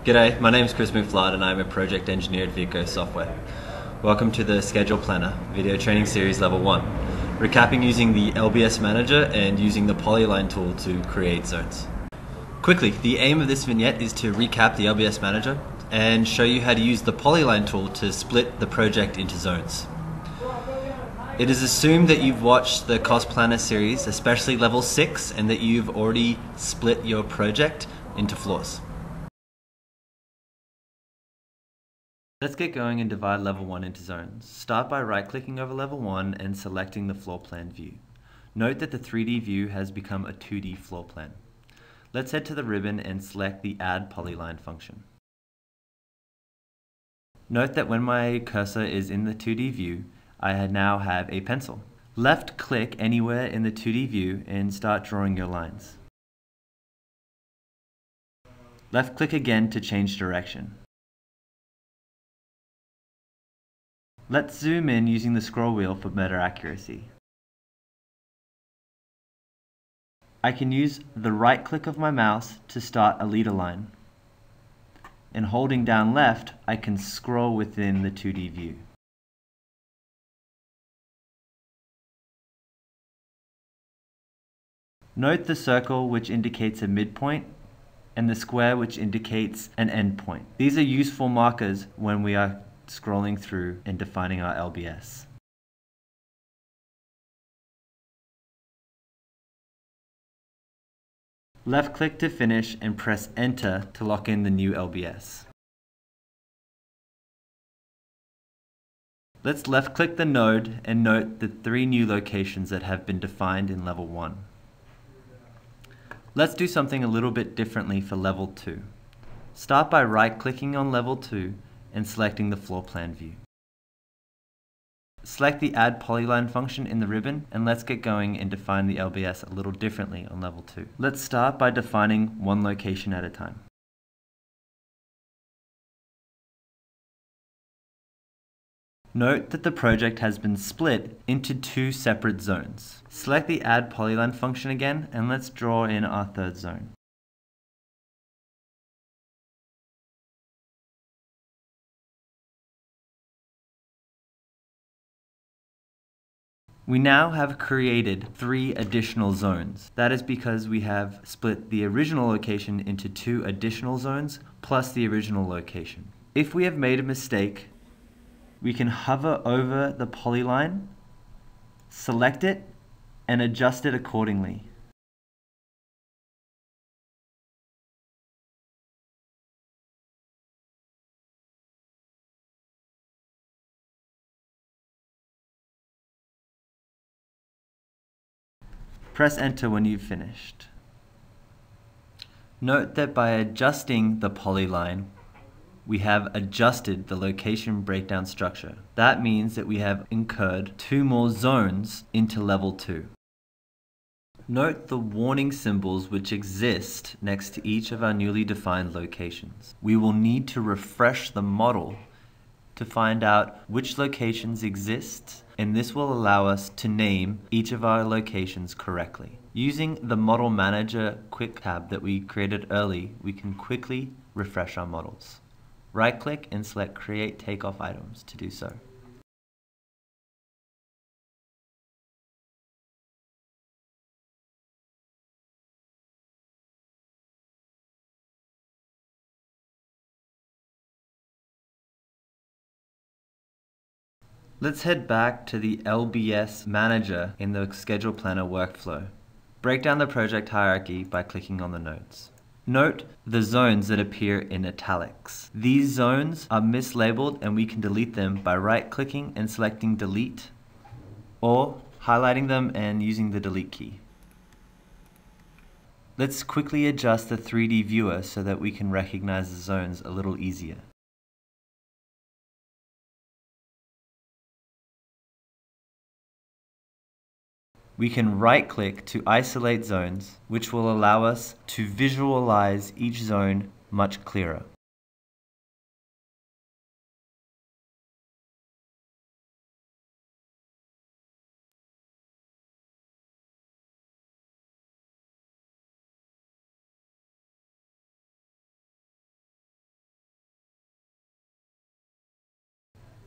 G'day, my name is Chris Muflard and I'm a project engineer at Vico Software. Welcome to the Schedule Planner video training series level 1, recapping using the LBS manager and using the polyline tool to create zones. Quickly, the aim of this vignette is to recap the LBS manager and show you how to use the polyline tool to split the project into zones. It is assumed that you've watched the Cost Planner series, especially level 6, and that you've already split your project into floors. Let's get going and divide level 1 into zones. Start by right-clicking over level 1 and selecting the floor plan view. Note that the 3D view has become a 2D floor plan. Let's head to the ribbon and select the Add Polyline function. Note that when my cursor is in the 2D view, I now have a pencil. Left-click anywhere in the 2D view and start drawing your lines. Left-click again to change direction. Let's zoom in using the scroll wheel for better accuracy. I can use the right click of my mouse to start a leader line. And holding down left, I can scroll within the 2D view. Note the circle which indicates a midpoint and the square which indicates an endpoint. These are useful markers when we are scrolling through and defining our LBS. Left click to finish and press Enter to lock in the new LBS. Let's left click the node and note the 3 new locations that have been defined in level 1. Let's do something a little bit differently for level 2. Start by right clicking on level 2 and selecting the floor plan view. Select the Add Polyline function in the ribbon and let's get going and define the LBS a little differently on level 2. Let's start by defining one location at a time. Note that the project has been split into 2 separate zones. Select the Add Polyline function again and let's draw in our 3rd zone. We now have created 3 additional zones. That is because we have split the original location into 2 additional zones plus the original location. If we have made a mistake, we can hover over the polyline, select it, and adjust it accordingly. Press Enter when you've finished. Note that by adjusting the polyline, we have adjusted the location breakdown structure. That means that we have incurred 2 more zones into level 2. Note the warning symbols which exist next to each of our newly defined locations. We will need to refresh the model to find out which locations exist, and this will allow us to name each of our locations correctly. Using the Model Manager Quick tab that we created early, we can quickly refresh our models. Right-click and select Create Takeoff Items to do so. Let's head back to the LBS Manager in the Schedule Planner workflow. Break down the project hierarchy by clicking on the nodes. Note the zones that appear in italics. These zones are mislabeled and we can delete them by right-clicking and selecting Delete, or highlighting them and using the Delete key. Let's quickly adjust the 3D viewer so that we can recognize the zones a little easier. We can right-click to isolate zones, which will allow us to visualize each zone much clearer.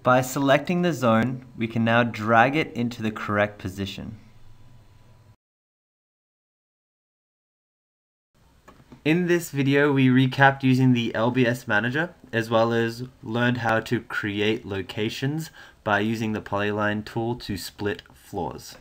By selecting the zone, we can now drag it into the correct position. In this video, we recapped using the LBS Manager, as well as learned how to create locations by using the polyline tool to split floors.